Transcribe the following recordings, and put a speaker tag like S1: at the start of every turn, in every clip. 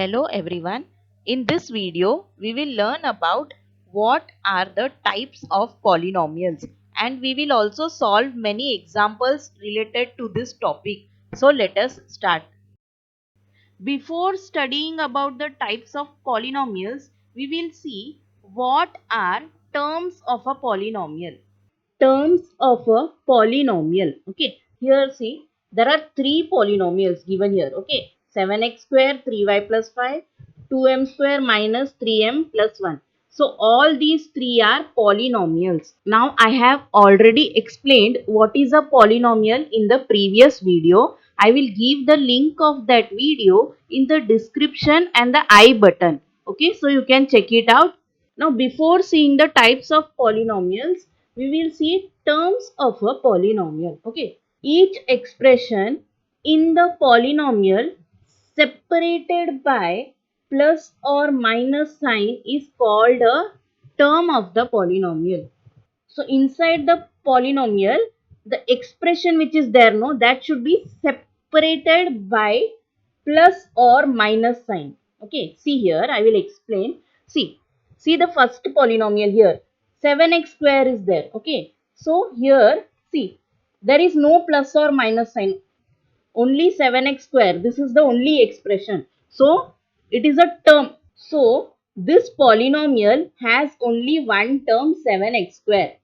S1: Hello everyone. In this video, we will learn about what are the types of polynomials, and we will also solve many examples related to this topic. So let us start. Before studying about the types of polynomials, we will see what are terms of a polynomial. Terms of a polynomial. Okay, here see, there are three polynomials given here. Okay, 7x square 3y plus 5, 2m square minus 3m plus 1. So all these three are polynomials. Now I have already explained what is a polynomial in the previous video. I will give the link of that video in the description and the I button. Okay, so you can check it out. Now before seeing the types of polynomials, we will see terms of a polynomial. Okay, each expression in the polynomial separated by plus or minus sign is called a term of the polynomial. So inside the polynomial, the expression which is there, no, that should be separated by plus or minus sign. Okay, see here, I will explain. See the first polynomial here, 7x square is there. Okay, so here, see, there is no plus or minus sign, only 7x square. This is the only expression. So, it is a term. So, this polynomial has only one term, 7x square.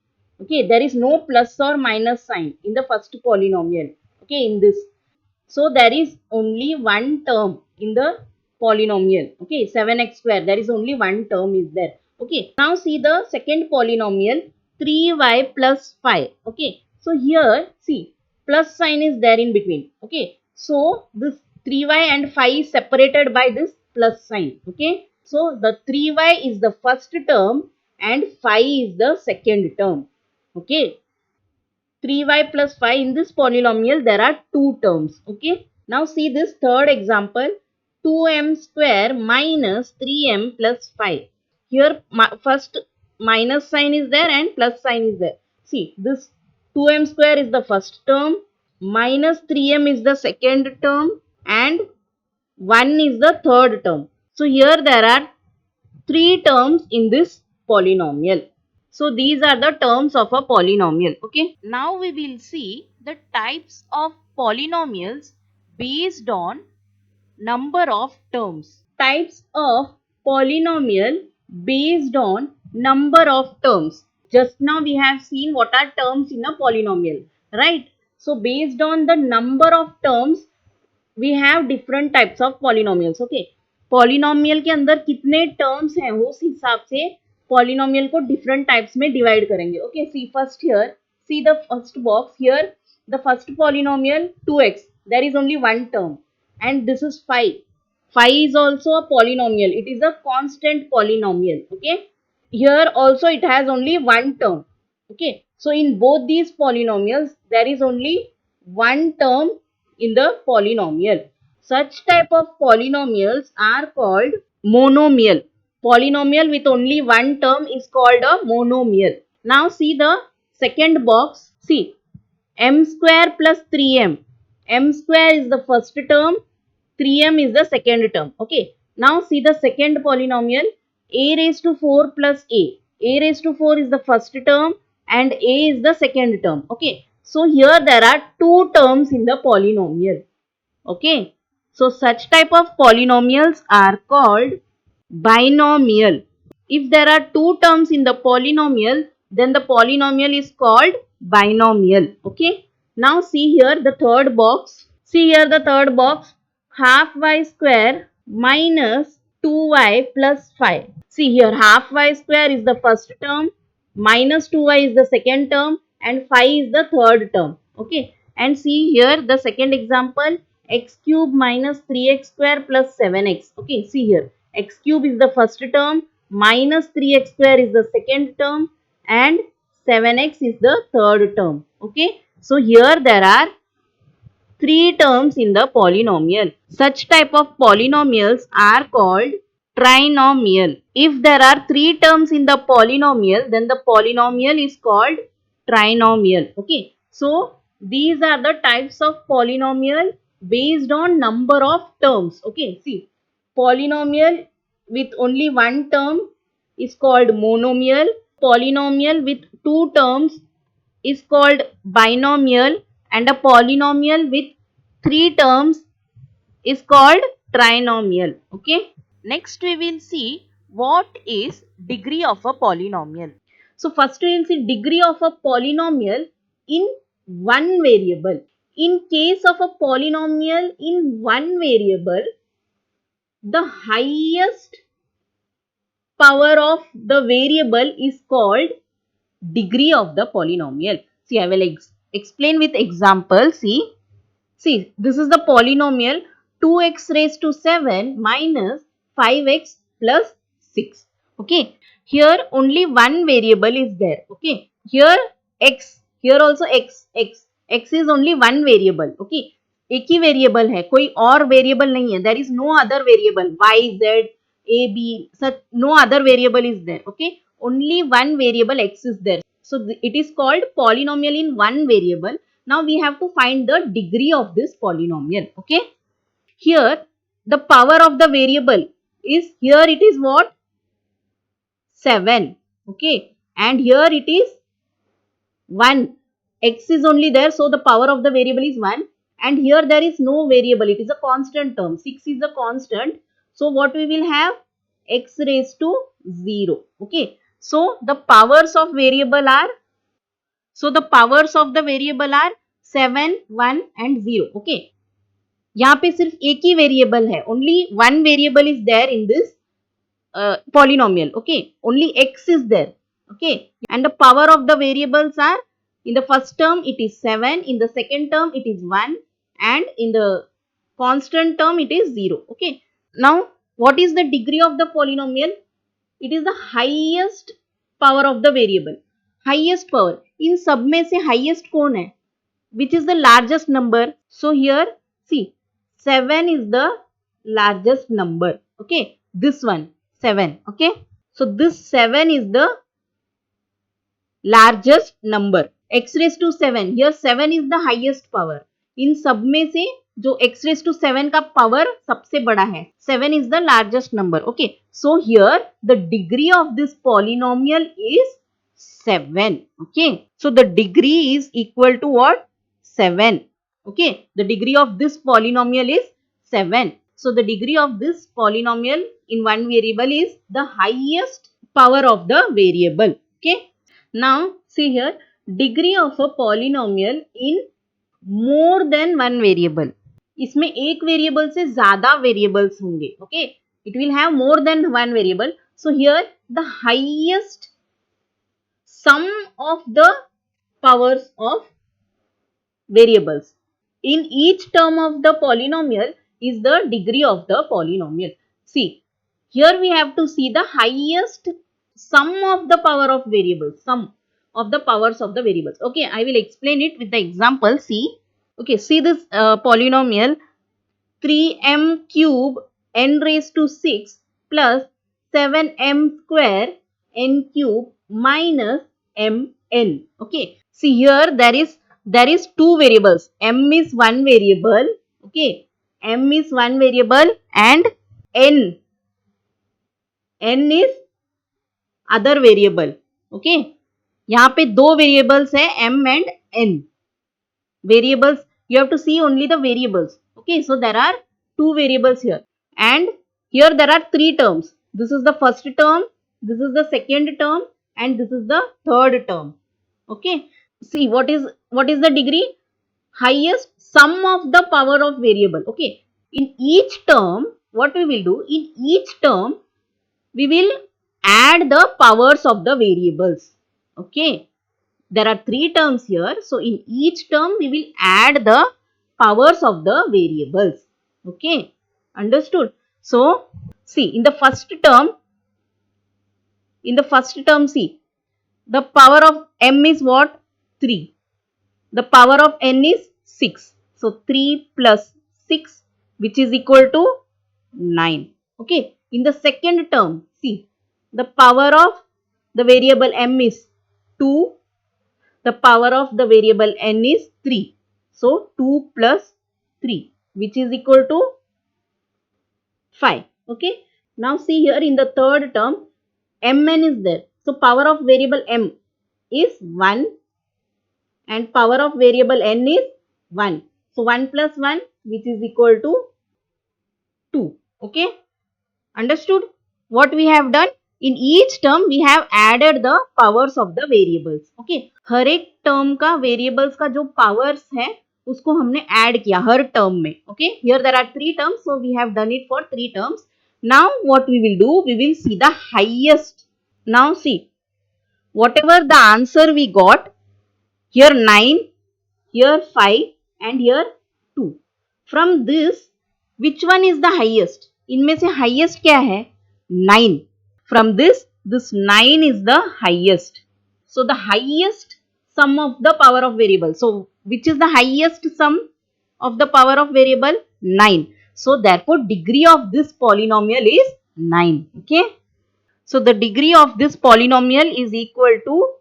S1: Okay, there is no plus or minus sign in the first polynomial. Okay, in this. So, there is only one term in the polynomial. Okay, 7x square. There is only one term is there. Okay, now see the second polynomial, 3y plus 5. Okay, so here, see, plus sign is there in between. Okay, so this 3y and 5 is separated by this plus sign. Okay, so the 3y is the first term and 5 is the second term. Okay, 3y plus 5, in this polynomial there are two terms. Okay, now see this third example, 2m square minus 3m plus 5. Here first minus sign is there and plus sign is there. See, this 2m square is the first term, minus 3m is the second term, and 1 is the third term. So here there are three terms in this polynomial. So these are the terms of a polynomial. Okay. Now we will see the types of polynomials based on number of terms. Types of polynomial based on number of terms. Just now we have seen what are terms in a polynomial, right? So based on the number of terms, we have different types of polynomials. Okay, polynomial के अंदर कितने terms हैं उस हिसाब से polynomial को different types में divide करेंगे. Okay, see first here, see the first box here, the first polynomial 2x, there is only one term, and this is 5. 5 is also a polynomial, it is a constant polynomial. Okay, here also it has only one term. Okay, so in both these polynomials there is only one term in the polynomial. Such type of polynomials are called monomial. Polynomial with only one term is called a monomial. Now see the second box. See, m square plus 3m. M square is the first term, 3m is the second term. Okay. Now see the second polynomial, a raised to 4 plus a. A raised to 4 is the first term and a is the second term. Okay. So here there are two terms in the polynomial. Okay. So such type of polynomials are called binomial. If there are two terms in the polynomial, then the polynomial is called binomial. Okay. Now see here the third box. See here the third box, half y square minus 2y plus 5. See here, half y square is the first term, minus 2y is the second term, and 5 is the third term. Okay. And see here the second example, x cube minus 3x square plus 7x. Okay. See here, x cube is the first term, minus 3x square is the second term, and 7x is the third term. Okay. So here there are three terms in the polynomial. Such type of polynomials are called trinomial. If there are three terms in the polynomial, then the polynomial is called trinomial. Okay. So these are the types of polynomial based on number of terms. Okay. See, Polynomial with only one term is called monomial. Polynomial with two terms is called binomial, and a polynomial with three terms is called trinomial. Okay. Next we will see what is degree of a polynomial. So first we will see degree of a polynomial in one variable. In case of a polynomial in one variable, the highest power of the variable is called degree of the polynomial. See, I will explain with example. See, this is the polynomial 2x raised to 7 minus 5x plus 6. Okay. Here only one variable is there. Okay. Here x, here also x is only one variable. Okay. एक ही variable है, कोई और variable नहीं है. There is no other variable y, z, a, b, such no other variable is there. Okay. Only one variable x is there. So it is called polynomial in one variable. Now we have to find the degree of this polynomial. Okay. Here the power of the variable is, here it is what? 7. Okay. And here it is 1. X is only there, so the power of the variable is 1. And here there is no variable. It is a constant term. 6 is a constant. So what we will have? X raised to 0. Okay. So the powers of variable are, so the powers of the variable are 7, 1 and 0. Okay. यहाँ पे सिर्फ एक ही variable है. Only one variable is there in this polynomial. Okay. Only x is there. Okay. And the power of the variables are, in the first term it is 7, in the second term it is 1 and in the constant term it is 0. Okay. Now what is the degree of the polynomial? It is the highest power of the variable. Highest power. इन सब में से highest कौन है? Which is the largest number? So here see, 7 is the largest number. Okay. This one 7. Okay. So this 7 is the largest number. X raised to 7. Here 7 is the highest power. इन सब में से जो x raised to 7 का power सबसे बड़ा है. 7 is the largest number. Okay. So here the degree of this polynomial is 7. Okay. So the degree is equal to what? 7. Okay. The degree of this polynomial is 7. So the degree of this polynomial in one variable is the highest power of the variable. Okay. Now see here, degree of a polynomial in more than one variable. इसमें एक variable से ज्यादा variables होंगे. Okay. It will have more than one variable. So here the highest sum of the powers of variables in each term of the polynomial is the degree of the polynomial. See, here we have to see the highest sum of the power of variables, sum of the powers of the variables. Okay, I will explain it with the example. See, okay, see this polynomial 3m cube n raised to 6 plus 7m square n cube minus mn. Okay, see here there is two variables. M is one variable. Okay, m is one variable and n is other variable. Okay, यहाँ पे दो variables है m and n. Variables, you have to see only the variables. Okay, so there are two variables here and here there are three terms. This is the first term, this is the second term and this is the third term. Okay, see what is the degree? Highest sum of the power of variable. Okay, in each term what we will do, in each term we will add the powers of the variables. Okay, there are three terms here. So in each term we will add the powers of the variables. Okay, understood? So see, in the first term see, the power of m is what? 3. The power of n is 6. So 3 plus 6 which is equal to 9. Okay, in the second term see, the power of the variable m is 2. The power of the variable n is 3. So 2 plus 3 which is equal to 5.
S2: Okay, now see here in the third term mn is there, so power of variable m is 1 and power of variable n is 1, so 1 plus 1 which is equal to 2. Okay, understood what we have done? In each term we have added the powers of the variables. Okay, हर एक term का variables का जो powers है उसको हमने add किया हर term में. Okay, here there are 3 terms, so we have done it for 3 terms. Now what we will do, we will see the highest. Now see, whatever the answer we got, here 9, here 5 and here 2. From this, which one is the highest? इनमें से highest क्या है? 9. From this 9 is the highest. So the highest sum of the power of variable. So which is the highest sum of the power of variable? 9. So therefore degree of this polynomial is 9. Okay. So the degree of this polynomial is equal to,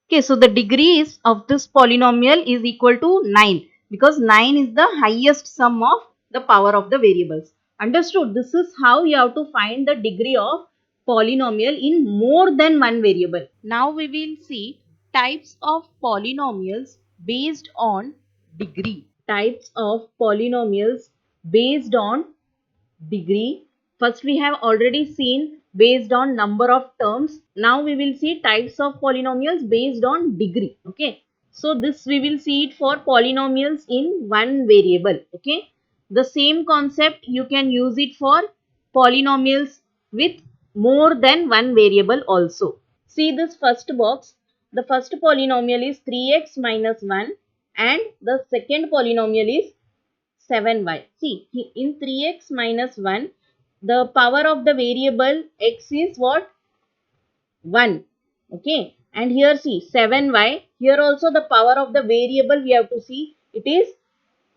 S2: okay, so the degree of this polynomial is equal to 9 because 9 is the highest sum of the power of the variables. Understood? This is how you have to find the degree of polynomial in more than one variable.
S1: Now we will see types of polynomials based on degree.
S2: Types of polynomials based on degree. First we have already seen based on number of terms. Now we will see types of polynomials based on degree. Okay. So this we will see it for polynomials in one variable. Okay. The same concept you can use it for polynomials with more than one variable also. See this first box. The first polynomial is 3x minus 1 and the second polynomial is 7y. See, in 3x minus 1, the power of the variable x is what? 1. Okay. And here see, 7y. Here also the power of the variable we have to see. It is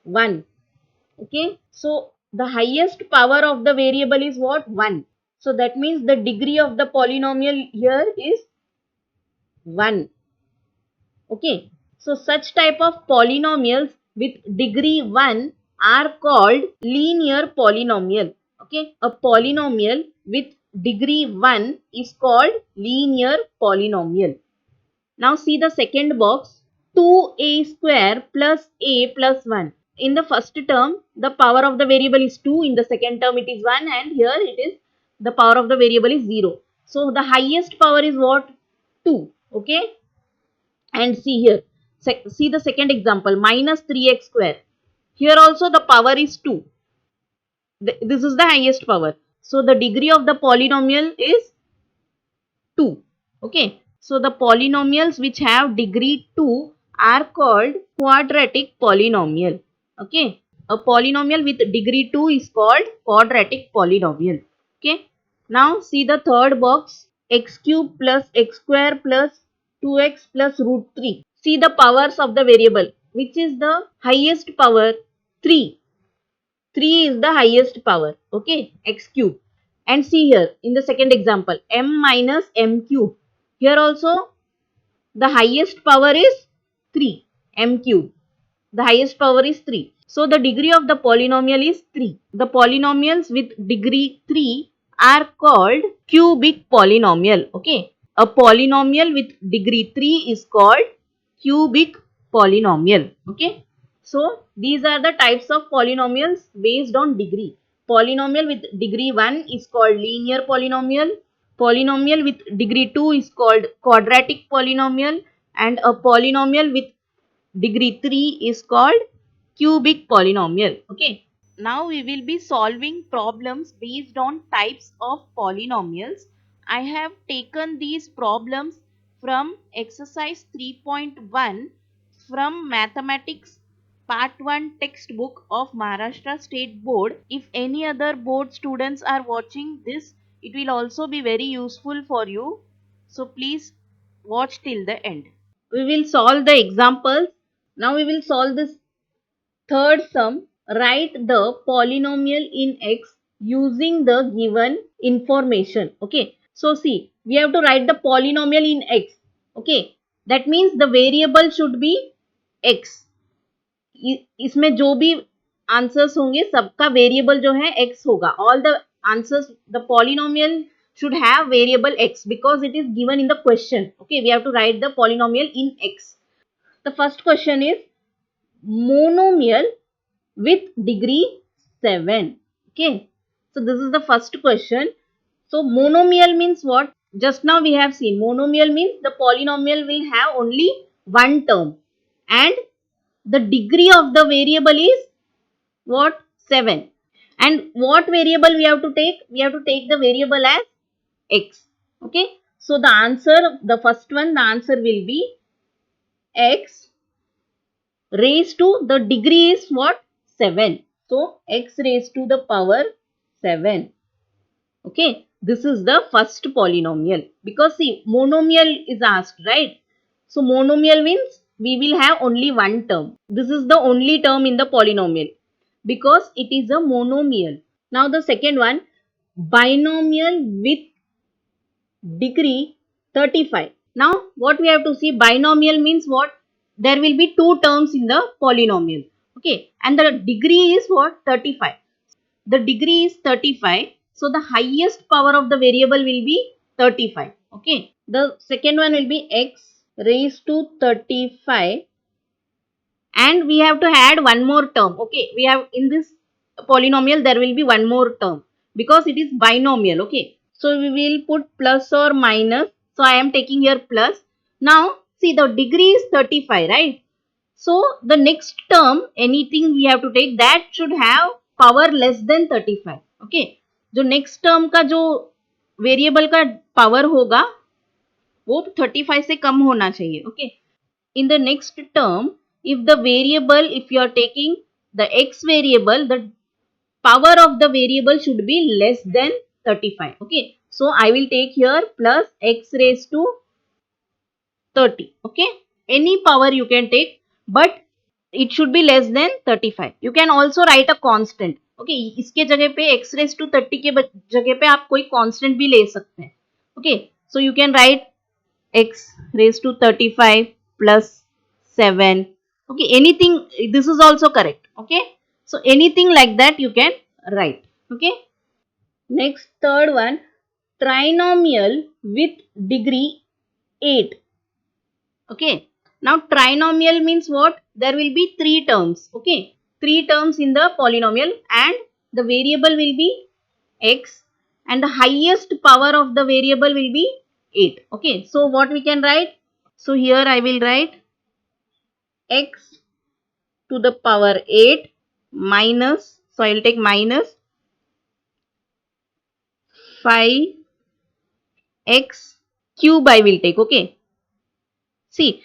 S2: 1. Okay. So, the highest power of the variable is what? 1. So, that means the degree of the polynomial here is 1. Okay. So such type of polynomials with degree 1 are called linear polynomial. Okay. A polynomial with degree 1 is called linear polynomial. Now see the second box, 2a square plus a plus 1. In the first term, the power of the variable is 2. In the second term, it is 1 and here it is the power of the variable is 0. So the highest power is what? 2. Okay. And see here, see the second example, minus 3x square. Here also the power is 2. This is the highest power. So the degree of the polynomial is 2. Okay. So the polynomials which have degree 2 are called quadratic polynomial. Okay. A polynomial with degree 2 is called quadratic polynomial. Okay. Now see the third box, x cube plus x square plus 2x plus root 3. See the powers of the variable. Which is the highest power? 3. 3 is the highest power. Okay. X cube. And see here in the second example, m minus m cube. Here also the highest power is 3. M cube. The highest power is 3. So the degree of the polynomial is 3. The polynomials with degree 3 are called cubic polynomial. Okay. A polynomial with degree 3 is called cubic polynomial. Okay. So these are the types of polynomials based on degree. Polynomial with degree 1 is called linear polynomial. Polynomial with degree 2 is called quadratic polynomial, and a polynomial with degree 3 is called cubic polynomial. Okay.
S1: Now we will be solving problems based on types of polynomials. I have taken these problems from exercise 3.1 from Mathematics Part 1 textbook of Maharashtra State Board. If any other board students are watching this, it will also be very useful for you. So please watch till the end.
S2: We will solve the examples. Now we will solve this third sum. Write the polynomial in x using the given information. Okay. So see, we have to write the polynomial in x. Okay. That means the variable should be x. इसमें जो भी answers होंगे सबका variable जो है x होगा. All the answers, the polynomial should have variable x because it is given in the question. Okay, we have to write the polynomial in x. The first question is monomial with degree 7. Okay, so this is the first question. So monomial means what? Just now we have seen monomial means the polynomial will have only one term and the degree of the variable is what? 7. And what variable we have to take? We have to take the variable as x. Okay, so the answer, the first one, the answer will be x raised to the degree is what? 7. So x raised to the power 7. Okay, this is the first polynomial because see monomial is asked, right? So monomial means we will have only one term. This is the only term in the polynomial because it is a monomial. Now the second one, binomial with degree 35. Now what we have to see, binomial means what? There will be two terms in the polynomial. Okay, and the degree is what? 35. The degree is 35. So the highest power of the variable will be 35. Okay, the second one will be x raised to 35 and we have to add one more term. Okay, we have in this polynomial there will be one more term because it is binomial. Okay, so we will put plus or minus. So I am taking here plus. Now see the degree is 35, right? So the next term, anything we have to take that should have power less than 35. Okay, जो next term का जो variable का power होगा वो 35 से कम होना चाहिए. Okay, in the next term, if the variable, if you are taking the x variable, the power of the variable should be less than 35. Okay, so I will take here plus x raised to 30. Okay, any power you can take but it should be less than 35. You can also write a constant. Okay, इसके जगह पे x raised to 30 के जगह पे आप कोई constant भी ले सकते हैं. Okay, so you can write x raised to 35 plus 7. Okay, anything, this is also correct. Okay, so anything like that you can write. Okay, next third one, trinomial with degree 8. Okay, now trinomial means what? There will be three terms. Okay, three terms in the polynomial and the variable will be x and the highest power of the variable will be 8. Okay, so what we can write? So here I will write x to the power 8 minus, so I will take minus 5x cube I will take. Okay, see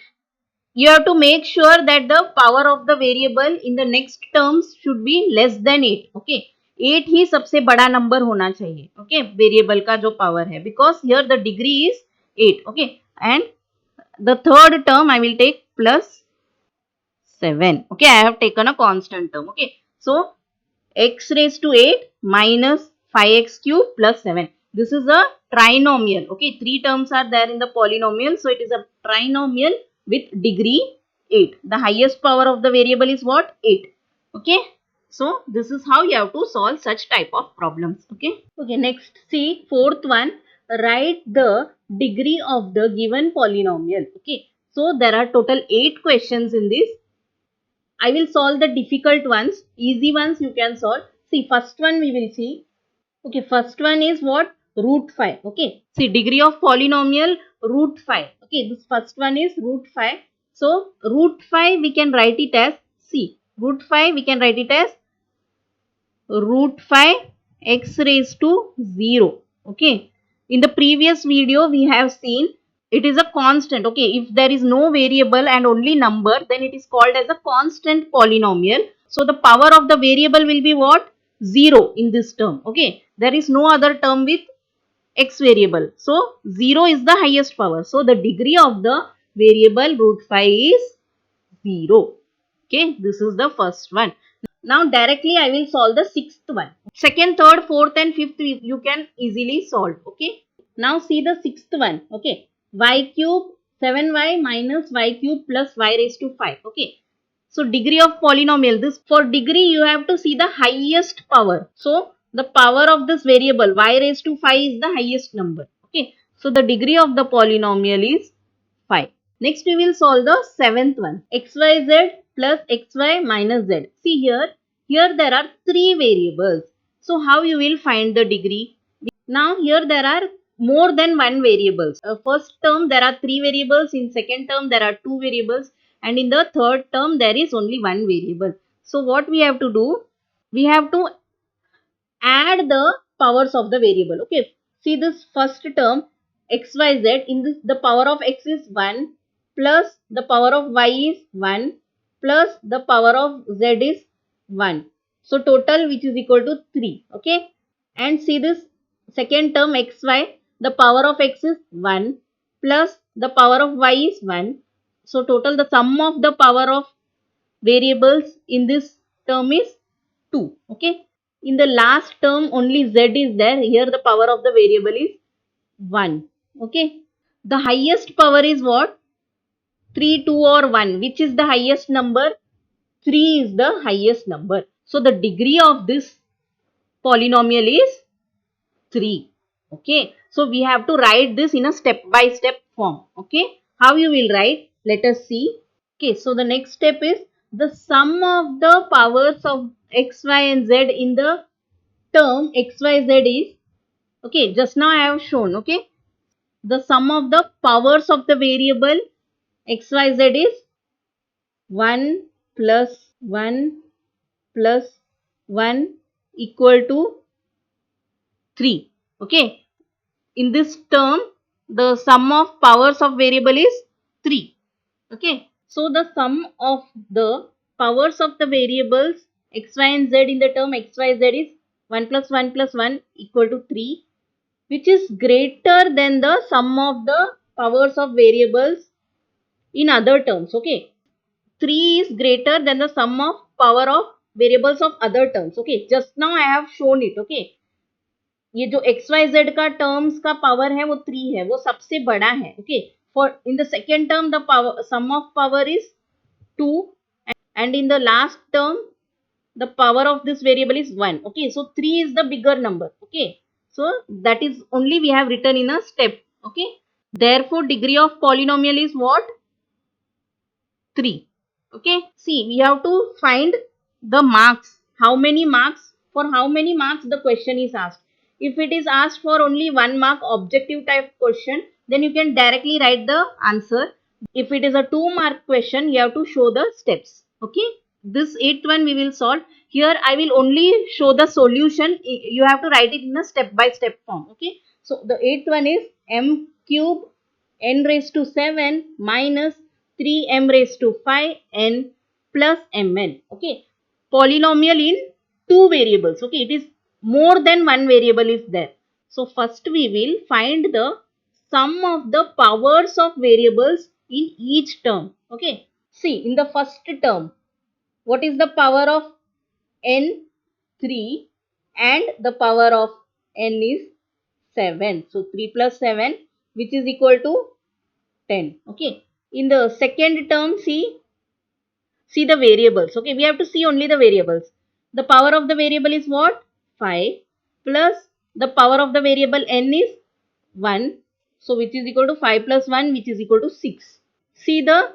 S2: you have to make sure that the power of the variable in the next terms should be less than 8. Okay, 8 ही सबसे बड़ा number होना चाहिए. Okay, variable का जो power है because here the degree is 8. Okay, and the third term I will take plus 7. Okay, I have taken a constant term. Okay, so x raised to 8 minus 5x cube plus 7. This is a trinomial. Okay, three terms are there in the polynomial. So it is a trinomial with degree 8. The highest power of the variable is what? 8. Okay, so this is how you have to solve such type of problems. Okay, okay, next see fourth one, write the degree of the given polynomial. Okay, so there are total 8 questions in this. I will solve the difficult ones. Easy ones you can solve. See, first one we will see. Okay, first one is what? Root 5. Okay, see, degree of polynomial root 5. Okay, this first one is root 5. So, root 5 we can write it as, see, root 5 we can write it as root 5 x raised to 0. Okay, in the previous video we have seen it is a constant. Okay, if there is no variable and only number, then it is called as a constant polynomial. So the power of the variable will be what? 0 in this term. Okay, there is no other term with x variable. So 0 is the highest power. So the degree of the variable root 5 is 0. Okay, this is the first one. Now directly I will solve the sixth one. Second, third, fourth and fifth you can easily solve. Okay. Now see the sixth one. Okay. Y cube 7y minus y cube plus y raised to 5. Okay. So degree of polynomial. This for degree you have to see the highest power. So the power of this variable y raised to 5 is the highest number. Okay, so the degree of the polynomial is 5. Next we will solve the seventh one, xyz plus xy minus z. See here there are three variables. So how you will find the degree? Now here there are more than one variables. First term there are three variables, in second term there are two variables, and in the third term there is only one variable. So what we have to do? We have to add the powers of the variable. Okay, see this first term xyz, in this the power of x is 1 plus the power of y is 1 plus the power of z is 1. So total which is equal to 3. Okay, and see this second term xy, the power of x is 1 plus the power of y is 1. So total the sum of the power of variables in this term is 2. Okay, in the last term only z is there. Here the power of the variable is 1. Okay, the highest power is what? 3, 2 or 1. Which is the highest number? 3 is the highest number. So the degree of this polynomial is 3. Okay, so we have to write this in a step by step form. Okay, how you will write? Let us see. Okay, so the next step is the sum of the powers of x, y and z in the term x, y, z is, okay, just now I have shown, okay, the sum of the powers of the variable x, y, z is 1 plus 1 plus 1 equal to 3. Okay, in this term the sum of powers of variable is 3. Okay, so the sum of the powers of the variables x, y and z in the term x, y, z is 1 plus 1 plus 1 equal to 3, which is greater than the sum of the powers of variables in other terms. Okay, 3 is greater than the sum of power of variables of other terms. Okay, just now I have shown it. Okay, ये जो X Y Z का terms का power है वो 3 है, वो सबसे बड़ा है. Okay, for in the second term the power sum of power is 2, and in the last term the power of this variable is 1. Okay, so 3 is the bigger number. Okay, so that is only we have written in a step. Okay, therefore degree of polynomial is what? 3. Okay, see we have to find the marks. How many marks? For how many marks the question is asked? If it is asked for only 1 mark objective type question, then you can directly write the answer. If it is a 2 mark question, you have to show the steps. Okay, this eighth one we will solve. Here I will only show the solution. You have to write it in a step by step form. Okay, so the eighth one is m cube n raised to 7 minus 3m raised to 5n plus mn. Okay, polynomial in two variables. Okay, it is more than one variable is there. So first we will find the sum of the powers of variables in each term. Okay, see in the first term, what is the power of n? 3, and the power of n is 7. So 3 plus 7, which is equal to 10. Okay, in the second term, see the variables. Okay, we have to see only the variables. The power of the variable is what? 5 plus the power of the variable n is 1. So which is equal to 5 plus 1, which is equal to 6. See the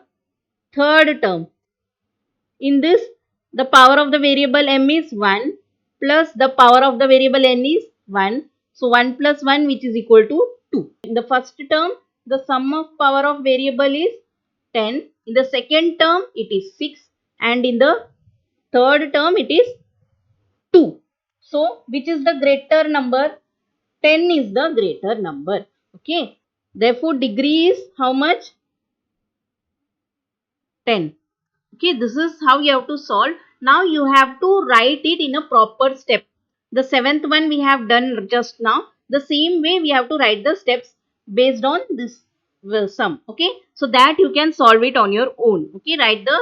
S2: third term. In this, the power of the variable m is 1 plus the power of the variable n is 1. So 1 plus 1, which is equal to 2. In the first term, the sum of power of variable is 10. In the second term, it is 6. And in the third term, it is 2. So which is the greater number? 10 is the greater number. Okay. Therefore, degree is how much? 10. Okay, this is how you have to solve. Now you have to write it in a proper step. The seventh one we have done just now. The same way we have to write the steps based on this sum. Okay, so that you can solve it on your own. Okay, write the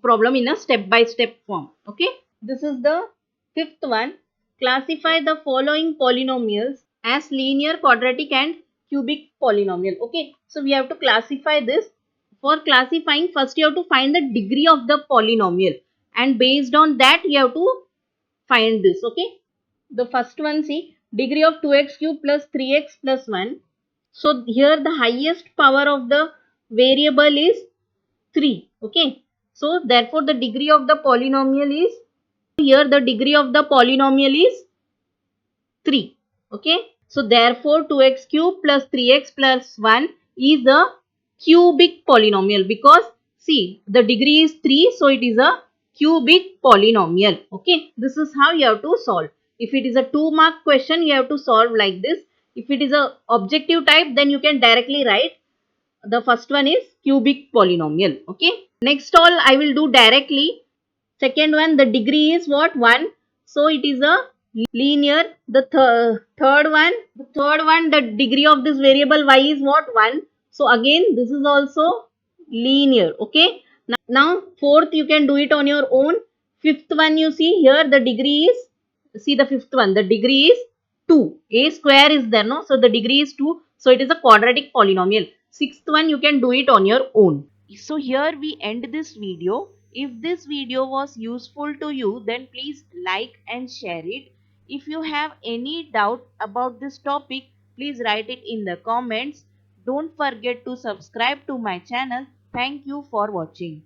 S2: problem in a step by step form. Okay, this is the fifth one. Classify the following polynomials as linear, quadratic and cubic polynomial. Okay, so we have to classify this. For classifying, first you have to find the degree of the polynomial, and based on that you have to find this. Okay, The first one, see, degree of 2x cube plus 3x plus 1. So here the highest power of the variable is 3. Okay, so therefore the degree of the polynomial is, here the degree of the polynomial is 3. Okay, so therefore 2x cube plus 3x plus 1 is a cubic polynomial, because see the degree is 3, so it is a cubic polynomial. Okay, this is how you have to solve. If it is a 2 mark question, you have to solve like this. If it is a objective type, then you can directly write the first one is cubic polynomial. Okay, next all I will do directly. Second one, the degree is what? 1. So it is a linear. The third one, the degree of this variable y is what? 1. So again, this is also linear. Okay. Now fourth, you can do it on your own. Fifth one, you see here the degree is, see the fifth one, the degree is 2. A square is there, no? So the degree is 2. So it is a quadratic polynomial. Sixth one, you can do it on your own.
S1: So here we end this video. If this video was useful to you, then please like and share it. If you have any doubt about this topic, please write it in the comments. Don't forget to subscribe to my channel. Thank you for watching.